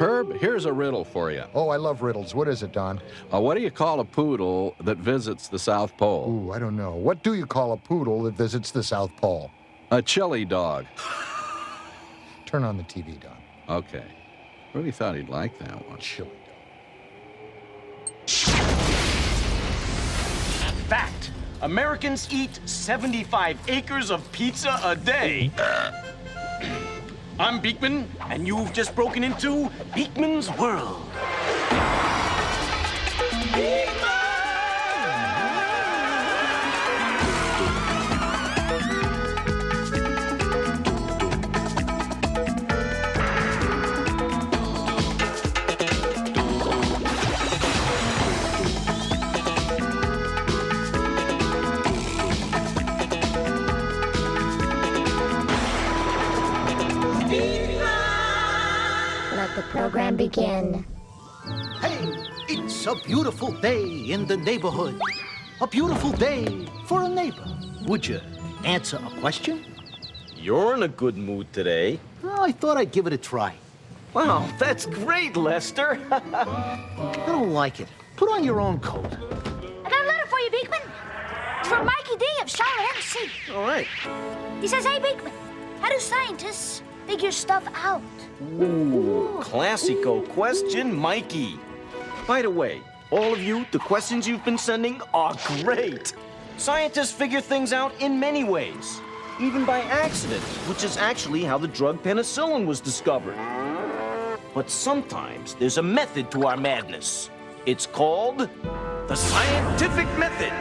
Herb, here's a riddle for you. Oh, I love riddles. What is it, Don? What do you call a poodle that visits the South Pole? Ooh, I don't know. What do you call a poodle that visits the South Pole? A chili dog. Turn on the TV, Don. Okay. Really thought he'd like that one. Chili dog. Fact. Americans eat 75 acres of pizza a day. I'm Beakman, and you've just broken into Beakman's World. Let the program begin. Hey, it's a beautiful day in the neighborhood. A beautiful day for a neighbor. Would you answer a question? You're in a good mood today. Well, I thought I'd give it a try. Wow, that's great, Lester. I don't like it. Put on your own coat. I got a letter for you, Beakman. It's from Mikey D of Charlotte, MC. All right. He says, hey, Beakman, how do scientists figure stuff out? Ooh, classico question, Mikey. By the way, all of you, the questions you've been sending are great. Scientists figure things out in many ways, even by accident, which is actually how the drug penicillin was discovered. But sometimes there's a method to our madness. It's called the scientific method.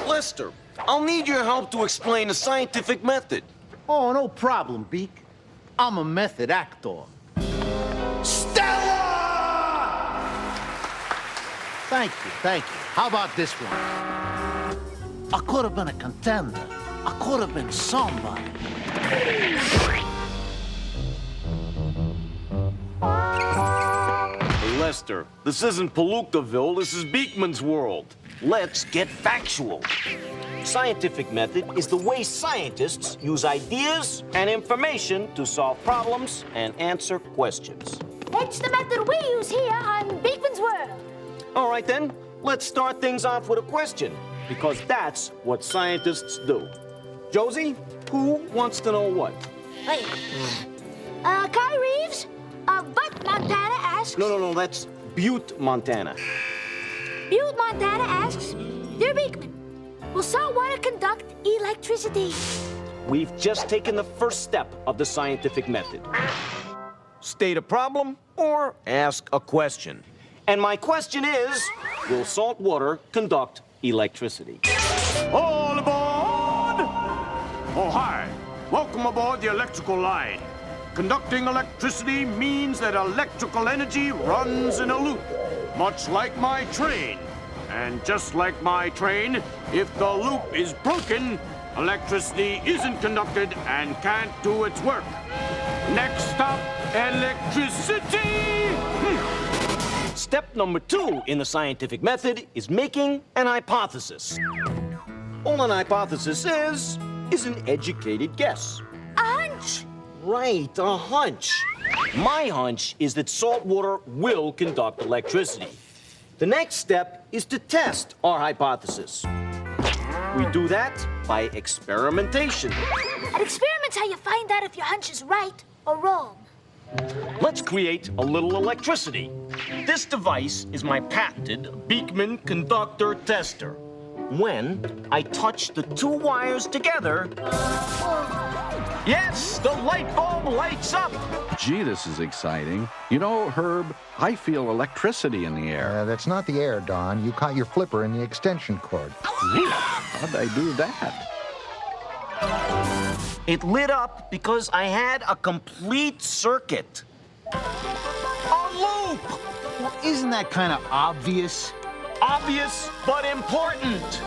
Lester, I'll need your help to explain the scientific method. Oh, no problem, Beak. I'm a method actor. Stella! Thank you, thank you. How about this one? I could have been a contender. I could have been somebody. Lester, this isn't Palookaville, this is Beakman's World. Let's get factual. Scientific method is the way scientists use ideas and information to solve problems and answer questions. It's the method we use here on Beakman's World. All right, then, let's start things off with a question, because that's what scientists do. Josie, who wants to know what? Wait. Kai Reeves but Montana asks... No, that's Butte, Montana. Butte, Montana asks, Dear Beakman, will salt water conduct electricity? We've just taken the first step of the scientific method. State a problem or ask a question. And my question is, will salt water conduct electricity? All aboard! Oh, hi. Welcome aboard the electrical line. Conducting electricity means that electrical energy runs in a loop, much like my train. And just like my train, if the loop is broken, electricity isn't conducted and can't do its work. Next stop, electricity! Step number 2 in the scientific method is making an hypothesis. All an hypothesis is an educated guess. A hunch. Right, a hunch. My hunch is that salt water will conduct electricity. The next step is to test our hypothesis. We do that by experimentation. An experiment's how you find out if your hunch is right or wrong. Let's create a little electricity. This device is my patented Beakman conductor tester. When I touch the two wires together, yes, the light bulb lights up. Gee, this is exciting. You know, Herb, I feel electricity in the air. That's not the air, Don. You caught your flipper in the extension cord. How'd I do that? It lit up because I had a complete circuit. A loop! Well, isn't that kind of obvious? Obvious, but important.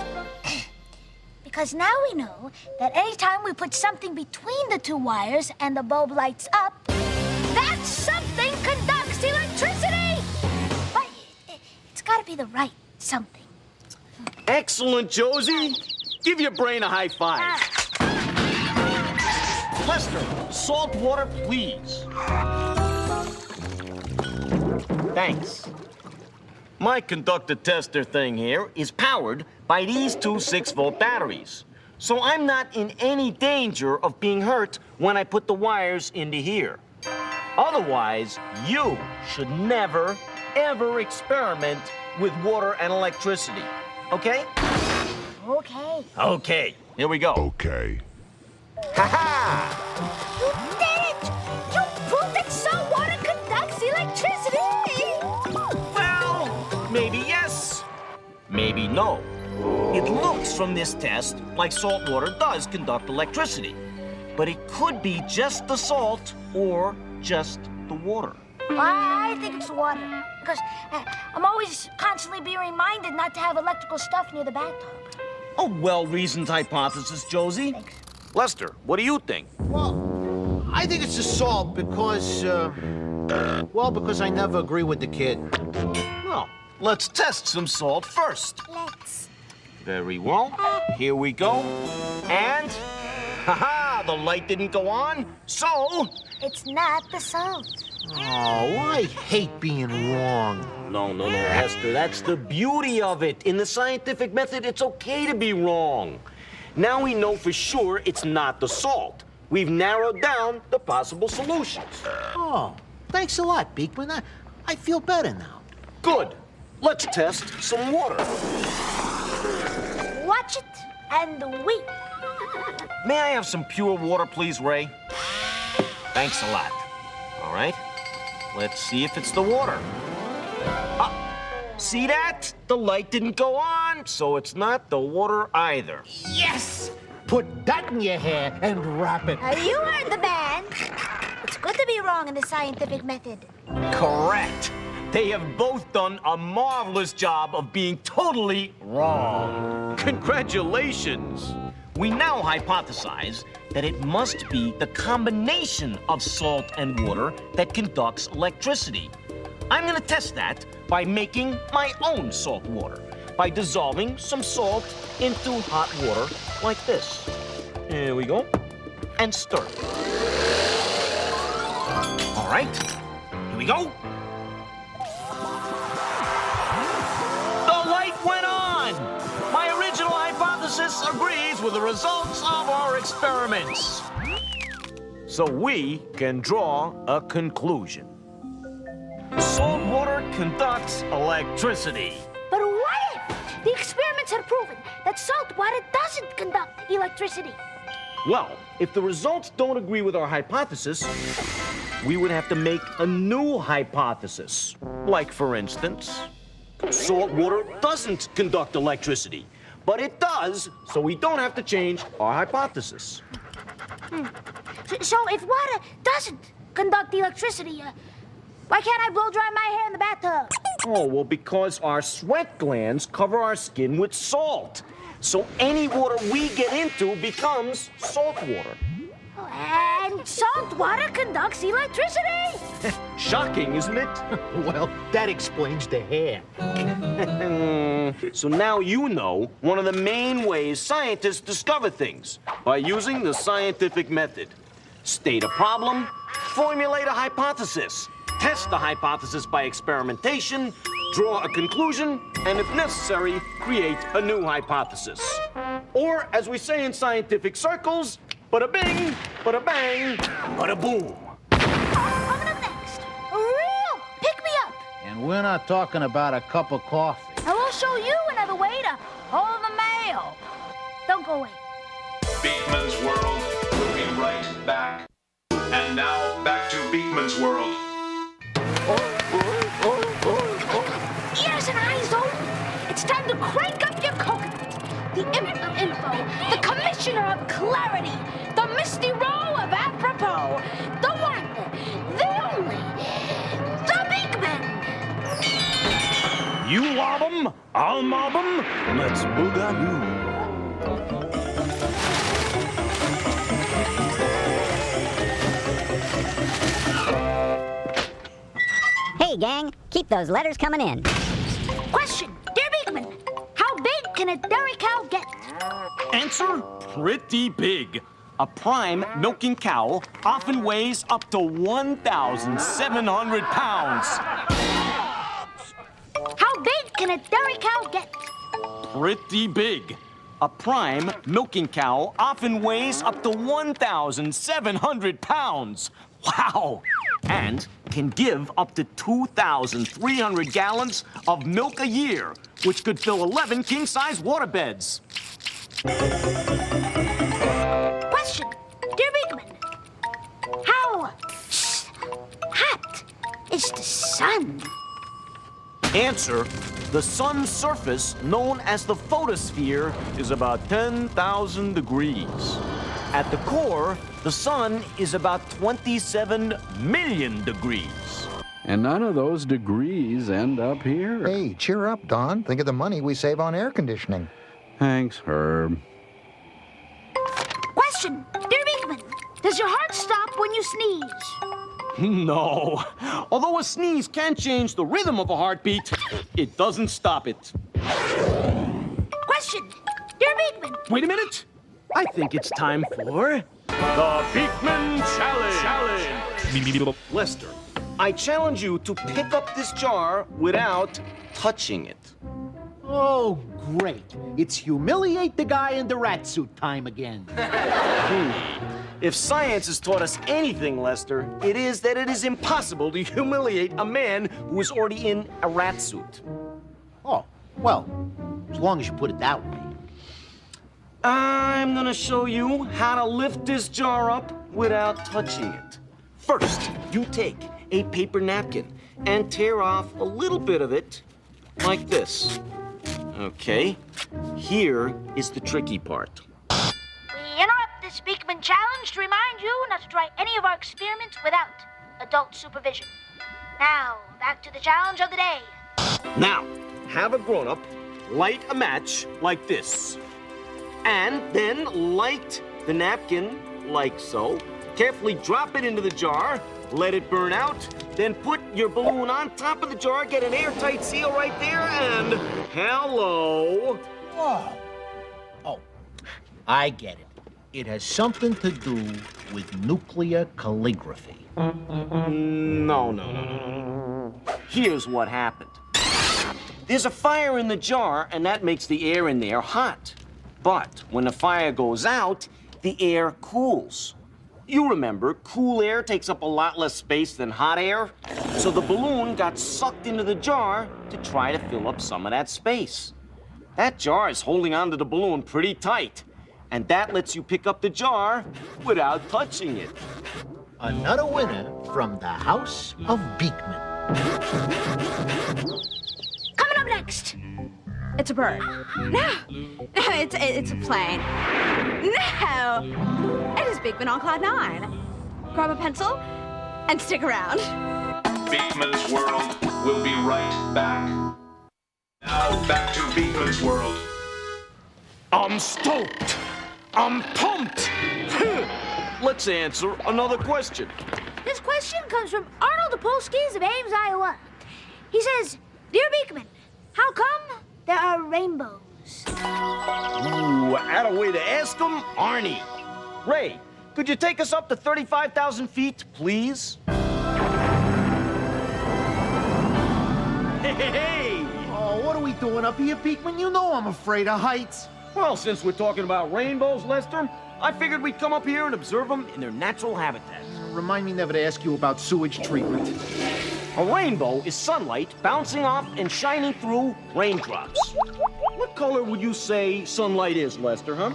Because now we know that anytime we put something between the two wires and the bulb lights up, that something conducts electricity! But it's gotta be the right something. Excellent, Josie. Give your brain a high five. Lester, salt water, please. Thanks. My conductor tester thing here is powered by these two 6-volt batteries. So I'm not in any danger of being hurt when I put the wires into here. Otherwise, you should never, ever experiment with water and electricity. Okay? Okay. Okay, here we go. Okay. Ha-ha! You did it! You proved that salt water conducts electricity! Well, maybe yes, maybe no. It looks from this test like salt water does conduct electricity. But it could be just the salt or just the water. I think it's water. Because I'm always constantly being reminded not to have electrical stuff near the bathtub. A well-reasoned hypothesis, Josie. Thanks. Lester, what do you think? Well, I think it's the salt because, because I never agree with the kid. Well, let's test some salt first. Let's. Very well. Here we go. And, ha-ha, the light didn't go on, so... It's not the salt. Oh, I hate being wrong. No, Hester, that's the beauty of it. In the scientific method, it's okay to be wrong. Now we know for sure it's not the salt. We've narrowed down the possible solutions. Oh, thanks a lot, Beakman. I feel better now. Good. Let's test some water. Watch it and wait. May I have some pure water, please, Ray? Thanks a lot. All right. Let's see if it's the water. See that? The light didn't go on, so it's not the water either. Yes! Put that in your hair and wrap it. You heard the band. It's good to be wrong in the scientific method. Correct. They have both done a marvelous job of being totally wrong. Congratulations. We now hypothesize that it must be the combination of salt and water that conducts electricity. I'm going to test that by making my own salt water, by dissolving some salt into hot water like this. Here we go. And stir. All right. Here we go. The light went on. My original hypothesis agrees with the results of our experiments. So we can draw a conclusion. Salt water conducts electricity. But what if the experiments had proven that salt water doesn't conduct electricity? Well, if the results don't agree with our hypothesis, we would have to make a new hypothesis. Like, for instance, salt water doesn't conduct electricity. But it does, so we don't have to change our hypothesis. So if water doesn't conduct electricity, why can't I blow dry my hair in the bathtub? Oh, well, because our sweat glands cover our skin with salt. So any water we get into becomes salt water. And salt water conducts electricity? Shocking, isn't it? Well, that explains the hair. So now you know one of the main ways scientists discover things, by using the scientific method. State a problem, formulate a hypothesis, test the hypothesis by experimentation, draw a conclusion, and if necessary, create a new hypothesis. Or, as we say in scientific circles, bada bing, bada bang, bada boom. Coming up next, a real pick-me-up. And we're not talking about a cup of coffee. And we'll show you another way to hold the mail. Don't go away. Beakman's World. We'll be right back. And now, back to Beakman's World. Ears and eyes open. It's time to crank up your coconut. The imp of info, the commissioner of clarity, the misty row of apropos, the one, the only, the Beakman. You lob 'em, I'll mob 'em, let's boogaloo. Hey, gang, keep those letters coming in. Question, dear Beakman, how big can a dairy cow get? Answer, pretty big. A prime milking cow often weighs up to 1,700 pounds. How big can a dairy cow get? Pretty big. A prime milking cow often weighs up to 1,700 pounds. Wow! And can give up to 2,300 gallons of milk a year, which could fill 11 king-size waterbeds. Question, dear Beakman. How hot is the sun? Answer, the sun's surface, known as the photosphere, is about 10,000 degrees. At the core, the sun is about 27 million degrees. And none of those degrees end up here. Hey, cheer up, Don. Think of the money we save on air conditioning. Thanks, Herb. Question, dear Beakman. Does your heart stop when you sneeze? No. Although a sneeze can change the rhythm of a heartbeat, it doesn't stop it. Question, dear Beakman. Wait a minute. I think it's time for the Beakman Challenge. Lester, I challenge you to pick up this jar without touching it. Oh, great. It's humiliate the guy in the rat suit time again. If science has taught us anything, Lester, it is that it is impossible to humiliate a man who is already in a rat suit. Oh, well, as long as you put it that way. I'm gonna show you how to lift this jar up without touching it. First, you take a paper napkin and tear off a little bit of it, like this. Okay, here is the tricky part. We interrupt this Beakman Challenge to remind you not to try any of our experiments without adult supervision. Now, back to the challenge of the day. Now, have a grown-up light a match like this. And then light the napkin like so. Carefully drop it into the jar, let it burn out, then put your balloon on top of the jar, get an airtight seal right there, and hello. Oh. Oh, I get it. It has something to do with nuclear calligraphy. No. Here's what happened. There's a fire in the jar, and that makes the air in there hot. But when the fire goes out, the air cools. You remember, cool air takes up a lot less space than hot air. So the balloon got sucked into the jar to try to fill up some of that space. That jar is holding onto the balloon pretty tight. And that lets you pick up the jar without touching it. Another winner from the House of Beakman. Coming up next. It's a bird. No, it's a plane. No, it is Beakman on Cloud 9. Grab a pencil and stick around. Beakman's World will be right back. Now back to Beakman's World. I'm stoked. I'm pumped. Let's answer another question. This question comes from Arnold Opolskis of Ames, Iowa. He says, Dear Beakman, how come there are rainbows? Ooh, add a way to ask him, Arnie. Ray, could you take us up to 35,000 feet, please? Hey! Oh, what are we doing up here, Beakman? You know I'm afraid of heights. Well, since we're talking about rainbows, Lester, I figured we'd come up here and observe them in their natural habitat. Remind me never to ask you about sewage treatment. A rainbow is sunlight bouncing off and shining through raindrops. What color would you say sunlight is, Lester, huh?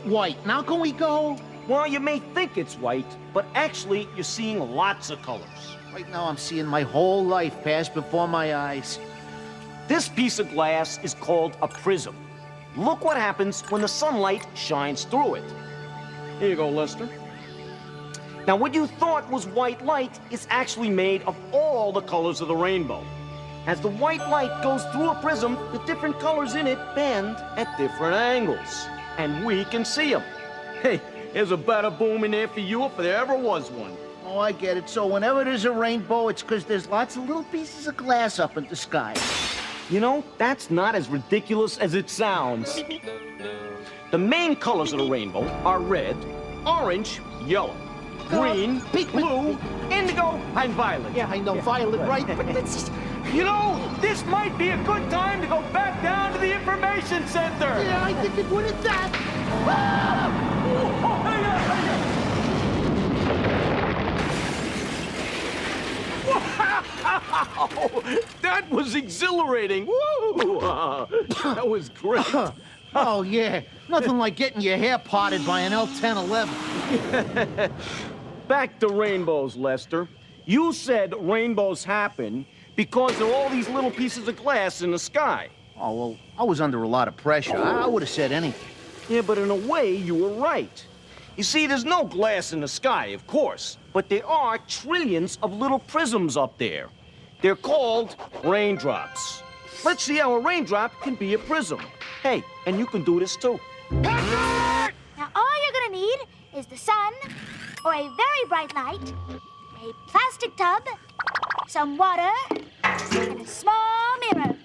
White. Now can we go? Well, you may think it's white, but actually you're seeing lots of colors. Right now I'm seeing my whole life pass before my eyes. This piece of glass is called a prism. Look what happens when the sunlight shines through it. Here you go, Lester. Now, what you thought was white light is actually made of all the colors of the rainbow. As the white light goes through a prism, the different colors in it bend at different angles. And we can see them. Hey, there's a bada boom in there for you if there ever was one. Oh, I get it. So whenever there's a rainbow, it's because there's lots of little pieces of glass up in the sky. You know, that's not as ridiculous as it sounds. The main colors of the rainbow are red, orange, yellow, green, blue, indigo, and violet. Yeah, I know violet, right? But let's... You know, this might be a good time to go back down to the information center. Yeah, I think it would at that. Wow! That was exhilarating. Woo! That was great. Oh, yeah. Nothing like getting your hair parted by an L1011. Back to rainbows, Lester. You said rainbows happen because there are all these little pieces of glass in the sky. Oh, well, I was under a lot of pressure. I would have said anything. Yeah, but in a way, you were right. You see, there's no glass in the sky, of course, but there are trillions of little prisms up there. They're called raindrops. Let's see how a raindrop can be a prism. Hey, and you can do this too. Now, all you're gonna need is the sun, or a very bright light, a plastic tub, some water, and a small mirror.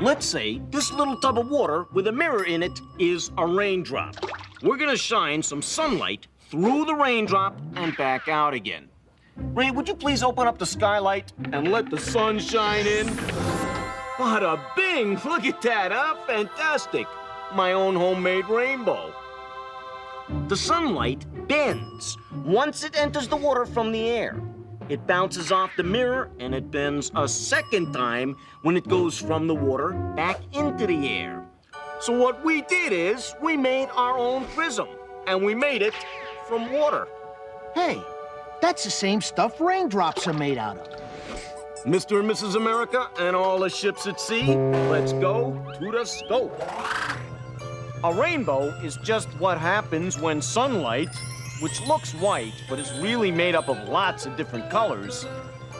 Let's say this little tub of water with a mirror in it is a raindrop. We're gonna shine some sunlight through the raindrop and back out again. Ray, would you please open up the skylight and let the sun shine in? Bada bing! Look at that, huh? Fantastic! My own homemade rainbow. The sunlight bends once it enters the water from the air. It bounces off the mirror and it bends a second time when it goes from the water back into the air. So what we did is we made our own prism, and we made it from water. Hey, that's the same stuff raindrops are made out of. Mr. and Mrs. America and all the ships at sea, let's go to the scope. A rainbow is just what happens when sunlight, which looks white but is really made up of lots of different colors,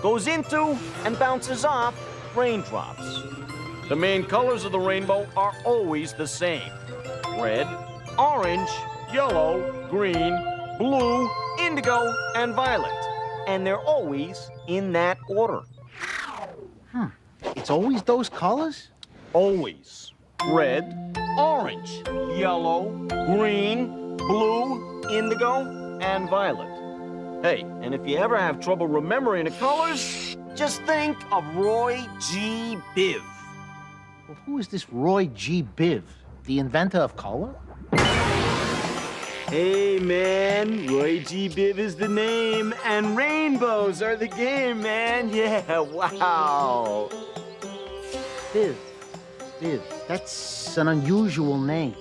goes into and bounces off raindrops. The main colors of the rainbow are always the same: red, orange, yellow, green, blue, indigo, and violet. And they're always in that order. It's always those colors? Always. Red, orange, yellow, green, blue, indigo, and violet. Hey, and if you ever have trouble remembering the colors, just think of Roy G. Biv. Well, who is this Roy G. Biv? The inventor of color? Hey, man, Roy G. Biv is the name, and rainbows are the game, man. Yeah, wow. Biv. Biv. That's an unusual name.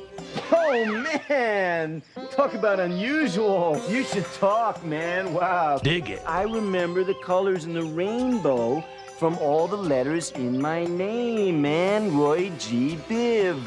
Oh, man! Talk about unusual. You should talk, man. Wow. Dig it. I remember the colors in the rainbow from all the letters in my name, man. Roy G. Biv.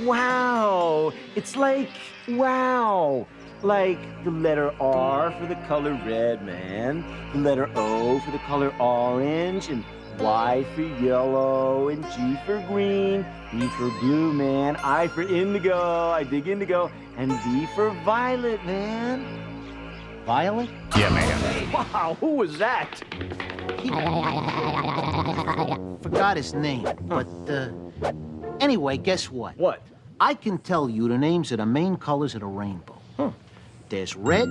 Wow. It's like, wow. Like the letter R for the color red, man. The letter O for the color orange, and Y for yellow, and G for green, B for blue, man, I for indigo, I dig indigo, and V for violet, man. Violet? Yeah, man. Wow, who was that? Forgot his name, but, anyway, guess what? What? I can tell you the names of the main colors of the rainbow. There's red,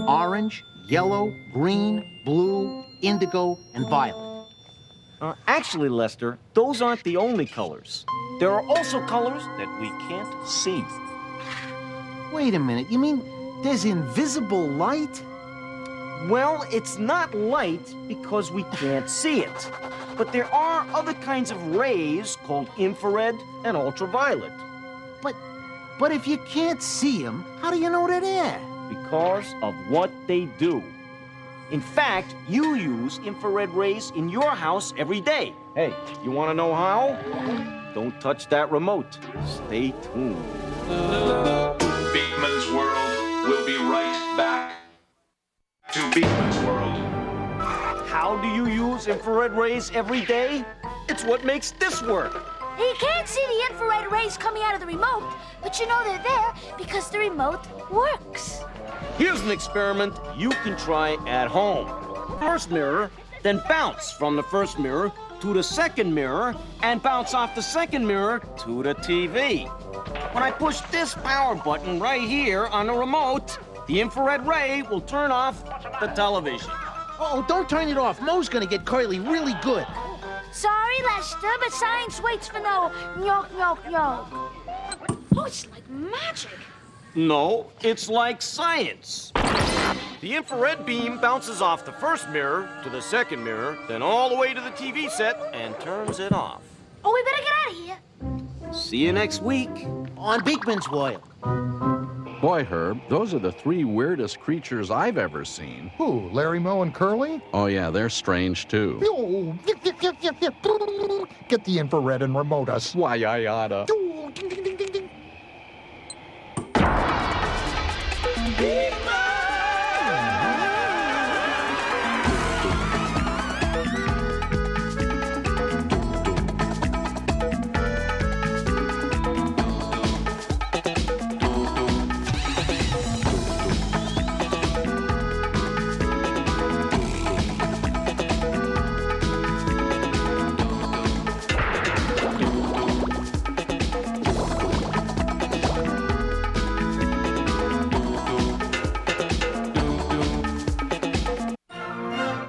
orange, yellow, green, blue, indigo, and violet. Actually, Lester, those aren't the only colors. There are also colors that we can't see. Wait a minute, you mean there's invisible light? Well, it's not light because we can't see it. But there are other kinds of rays called infrared and ultraviolet. But if you can't see them, how do you know they're there? Because of what they do. In fact, you use infrared rays in your house every day. Hey, you want to know how? Don't touch that remote. Stay tuned. Beakman's World will be right back to Beakman's World. How do you use infrared rays every day? It's what makes this work. You can't see the infrared rays coming out of the remote, but you know they're there because the remote works. Here's an experiment you can try at home. First mirror, then bounce from the first mirror to the second mirror and bounce off the second mirror to the TV. When I push this power button right here on the remote, the infrared ray will turn off the television. Oh, don't turn it off. Moe's gonna get Curly really good. Sorry, Lester, but science waits for no nyok. Oh, it's like magic. No, it's like science. The infrared beam bounces off the first mirror to the second mirror, then all the way to the TV set and turns it off. Oh, we better get out of here. See you next week. On Beakman's World. Boy, Herb, those are the three weirdest creatures I've ever seen. Who, Larry, Moe, and Curly? Oh, yeah, they're strange, too. Get the infrared and remote us. Why, I oughta.